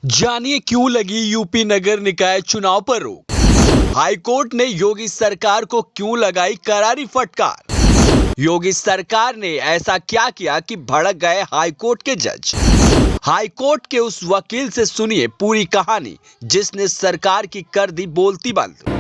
जानिए क्यों लगी यूपी नगर निकाय चुनाव पर रोक। हाईकोर्ट ने योगी सरकार को क्यों लगाई करारी फटकार। योगी सरकार ने ऐसा क्या किया कि भड़क गए हाईकोर्ट के जज। हाईकोर्ट के उस वकील से सुनिए पूरी कहानी जिसने सरकार की कर दी बोलती बंद।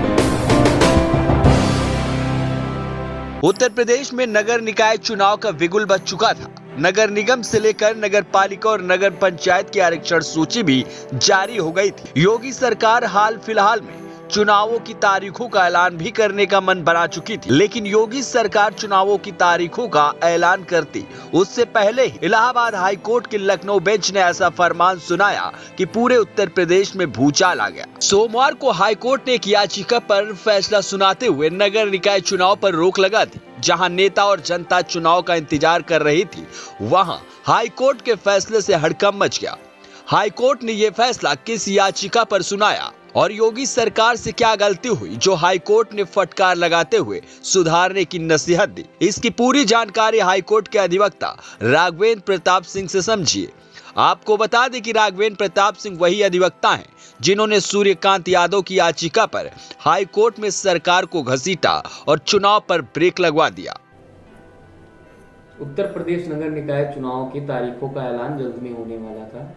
उत्तर प्रदेश में नगर निकाय चुनाव का बिगुल बज चुका था। नगर निगम से लेकर नगर पालिका और नगर पंचायत की आरक्षण सूची भी जारी हो गई थी। योगी सरकार हाल फिलहाल में चुनावों की तारीखों का ऐलान भी करने का मन बना चुकी थी, लेकिन योगी सरकार चुनावों की तारीखों का ऐलान करती उससे पहले ही इलाहाबाद हाई कोर्ट के लखनऊ बेंच ने ऐसा फरमान सुनाया कि पूरे उत्तर प्रदेश में भूचाल आ गया। सोमवार को हाई कोर्ट ने एक याचिका पर फैसला सुनाते हुए नगर निकाय चुनाव पर रोक लगा दी। जहां नेता और जनता चुनाव का इंतजार कर रही थी, वहां हाई कोर्ट के फैसले से हड़कंप मच गया। हाई कोर्ट ने यह फैसला किस याचिका पर सुनाया और योगी सरकार से क्या गलती हुई जो हाई कोर्ट ने फटकार लगाते हुए सुधारने की नसीहत दी, इसकी पूरी जानकारी हाई कोर्ट के अधिवक्ता राघवेंद्र प्रताप सिंह से समझिए। आपको बता दें कि राघवेंद्र प्रताप सिंह वही अधिवक्ता हैं जिन्होंने सूर्यकांत यादव की याचिका पर हाई कोर्ट में सरकार को घसीटा और चुनाव पर ब्रेक लगवा दिया। उत्तर प्रदेश नगर निकाय चुनाव की तारीखों का ऐलान जल्द में होने वाला था,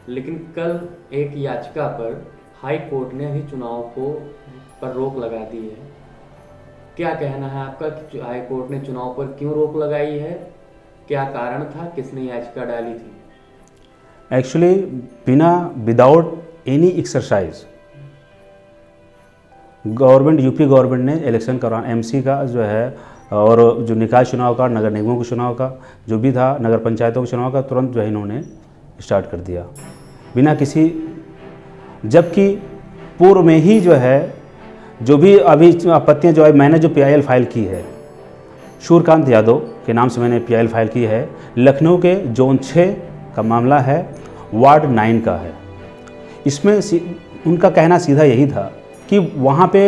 लेकिन कल एक याचिका पर हाई कोर्ट ने अभी चुनाव पर रोक लगा दी है। क्या कहना है आपका कि हाई कोर्ट ने चुनाव पर क्यों रोक लगाई है? क्या कारण था? किसने याचिका डाली थी? Actually without any exercise UP government ने इलेक्शन करवाना, एमसी का जो है और जो निकाय चुनाव का, नगर निगमों के चुनाव का जो भी था, नगर पंचायतों के चुनाव का तुरंत जो है इन्होंने स्टार्ट कर दिया बिना किसी, जबकि पूर्व में ही जो है जो भी अभी आपत्तियाँ जो है मैंने जो PIL फाइल की है, सूर्यकांत यादव के नाम से मैंने PIL फाइल की है। लखनऊ के जोन 6 का मामला है, वार्ड 9 का है। इसमें उनका कहना सीधा यही था कि वहाँ पे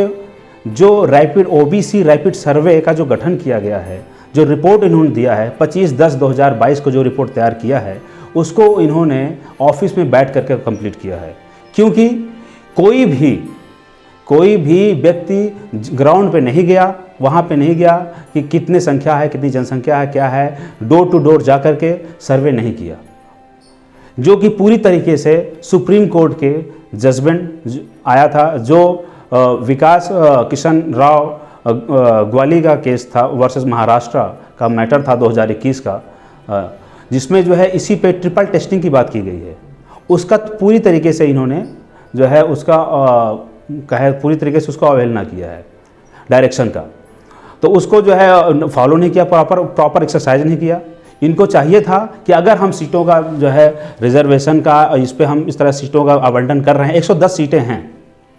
जो रैपिड OBC रैपिड सर्वे का जो गठन किया गया है, जो रिपोर्ट इन्होंने दिया है 25/10/2022 को जो रिपोर्ट तैयार किया है, उसको इन्होंने ऑफिस में बैठ करके कंप्लीट किया है। क्योंकि कोई भी व्यक्ति ग्राउंड पे नहीं गया, वहाँ पे नहीं गया कि कितने संख्या है, कितनी जनसंख्या है, क्या है, डोर टू डोर जा कर के सर्वे नहीं किया, जो कि पूरी तरीके से सुप्रीम कोर्ट के जजमेंट आया था। जो विकास किशन राव ग्वाली का केस था वर्सेस महाराष्ट्र का मैटर था 2021 का, जिसमें जो है इसी पे ट्रिपल टेस्टिंग की बात की गई है। उसका पूरी तरीके से इन्होंने जो है उसका पूरी तरीके से उसका अवहेलना किया है डायरेक्शन का, तो उसको जो है फॉलो नहीं किया, प्रॉपर एक्सरसाइज नहीं किया। इनको चाहिए था कि अगर हम सीटों का जो है रिजर्वेशन का, इस पे हम इस तरह सीटों का आवंटन कर रहे हैं, 110 सीटें हैं,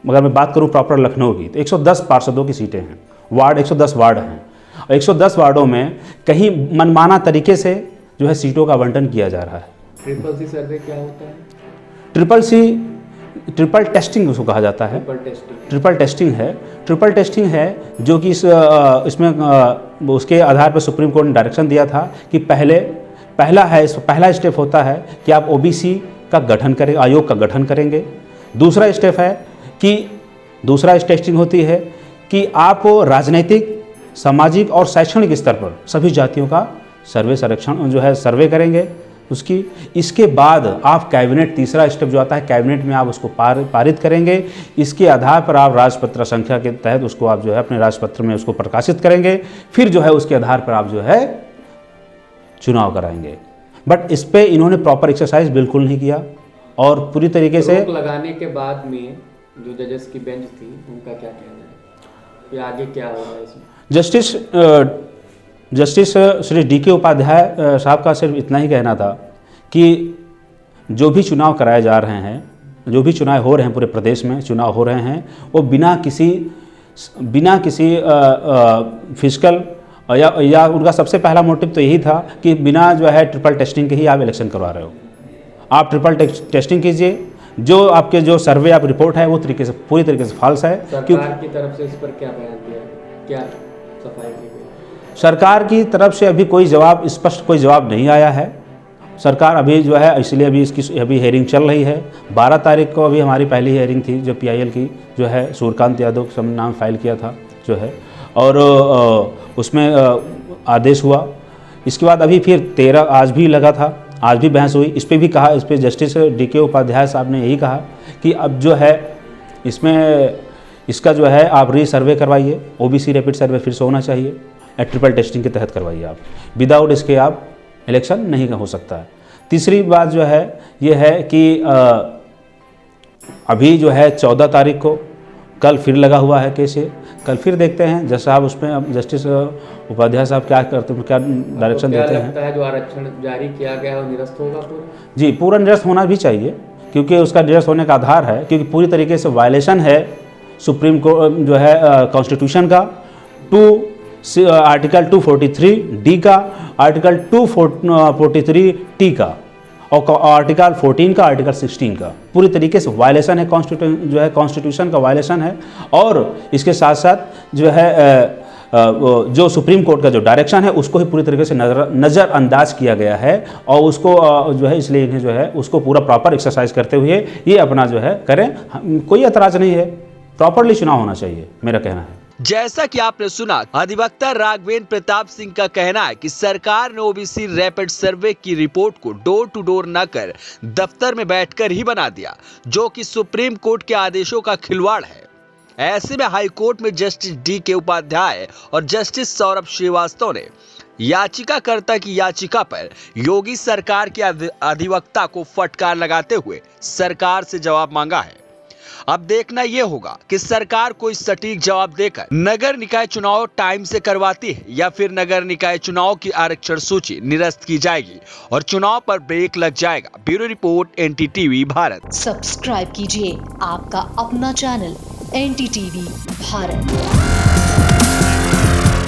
मगर मैं बात करूं प्रॉपर लखनऊ की तो 110 पार्षदों की सीटें हैं, वार्ड 110 वार्ड हैं, और 110 वार्डों में कहीं मनमाना तरीके से जो है सीटों का आवंटन किया जा रहा है। ट्रिपल सी सर्वे क्या होता है? ट्रिपल टेस्टिंग उसको कहा जाता है। ट्रिपल टेस्टिंग है जो कि इसमें उसके आधार पर सुप्रीम कोर्ट ने डायरेक्शन दिया था कि पहला स्टेप होता है कि आप OBC का गठन करें, आयोग का गठन करेंगे। दूसरा स्टेप है कि दूसरा टेस्टिंग होती है कि आप राजनीतिक, सामाजिक और शैक्षणिक स्तर पर सभी जातियों का सर्वे करेंगे उसकी। इसके बाद आप कैबिनेट, तीसरा स्टेप जो आता है कैबिनेट में आप उसको पारित करेंगे। इसके आधार पर आप राजपत्र संख्या के तहत उसको आप जो है अपने राजपत्र में उसको प्रकाशित करेंगे। फिर जो है उसके आधार पर आप जो है चुनाव कराएंगे। बट इस पे इन्होंने प्रॉपर एक्सरसाइज बिल्कुल नहीं किया और पूरी तरीके से रोक लगाने के बाद में जो जजेस की बेंच थी उनका क्या कहना है कि आगे क्या होगा इसमें? जस्टिस श्री DK उपाध्याय साहब का सिर्फ इतना ही कहना था कि जो भी चुनाव कराए जा रहे हैं, जो भी चुनाव हो रहे हैं, पूरे प्रदेश में चुनाव हो रहे हैं, वो बिना किसी फिजिकल या उनका सबसे पहला मोटिव तो यही था कि बिना जो है ट्रिपल टेस्टिंग के ही आप इलेक्शन करवा रहे हो। आप ट्रिपल टेस्टिंग कीजिए, जो आपके जो सर्वे आप रिपोर्ट है वो पूरी तरीके से फॉल्स है। सरकार की तरफ से इस पर क्या बयान दिया, क्या सफाई की गई? सरकार की तरफ से अभी कोई जवाब, स्पष्ट कोई जवाब नहीं आया है सरकार अभी जो है, इसलिए अभी इसकी अभी हेयरिंग चल रही है। 12 तारीख को अभी हमारी पहली हेयरिंग थी, जो PIL की जो है सूर्यकांत यादव के नाम फाइल किया था जो है, और उसमें आदेश हुआ। इसके बाद अभी फिर 13 आज भी लगा था, आज भी बहस हुई। इस पर भी कहा, इस पर जस्टिस DK उपाध्याय साहब ने यही कहा कि अब जो है इसमें इसका जो है आप रीसर्वे करवाइए, OBC रैपिड सर्वे फिर से होना चाहिए, ट्रिपल टेस्टिंग के तहत करवाइए आप, विदाउट इसके आप इलेक्शन नहीं हो सकता है। तीसरी बात जो है ये है कि अभी जो है 14 तारीख को कल फिर लगा हुआ है केस, कल फिर देखते हैं जज साहब उसमें अब जस्टिस उपाध्याय साहब क्या करते हैं, क्या डायरेक्शन देते हैं। लगता है जो आरक्षण जारी किया गया है वो निरस्त होगा पूरा? जी, पूरा निरस्त होना भी चाहिए, क्योंकि उसका निरस्त होने का आधार है, क्योंकि पूरी तरीके से वायलेशन है सुप्रीम कोर्ट जो है कॉन्स्टिट्यूशन का, आर्टिकल 243D का, आर्टिकल 243T का और आर्टिकल 14 का, आर्टिकल 16 का। पूरी तरीके से वायलेशन है, कॉन्स्टिट्यूशन का वायलेशन है। और इसके साथ साथ जो है जो सुप्रीम कोर्ट का जो डायरेक्शन है उसको ही पूरी तरीके से नज़रअंदाज किया गया है, और उसको जो है इसलिए इन्हें जो है उसको पूरा प्रॉपर एक्सरसाइज करते हुए ये अपना जो है करें। कोई एतराज़ नहीं है, प्रॉपरली चुनाव होना चाहिए, मेरा कहना है। जैसा कि आपने सुना, अधिवक्ता राघवेंद्र प्रताप सिंह का कहना है कि सरकार ने OBC रैपिड सर्वे की रिपोर्ट को डोर टू डोर न कर दफ्तर में बैठकर ही बना दिया, जो कि सुप्रीम कोर्ट के आदेशों का खिलवाड़ है। ऐसे में हाई कोर्ट में जस्टिस DK उपाध्याय और जस्टिस सौरभ श्रीवास्तव ने याचिकाकर्ता की याचिका पर योगी सरकार के अधिवक्ता को फटकार लगाते हुए सरकार से जवाब मांगा है। अब देखना यह होगा कि सरकार कोई सटीक जवाब देकर नगर निकाय चुनाव टाइम से करवाती है, या फिर नगर निकाय चुनाव की आरक्षण सूची निरस्त की जाएगी और चुनाव पर ब्रेक लग जाएगा। Bureau report NTTV Bharat. Subscribe कीजिए आपका अपना चैनल NTTV भारत।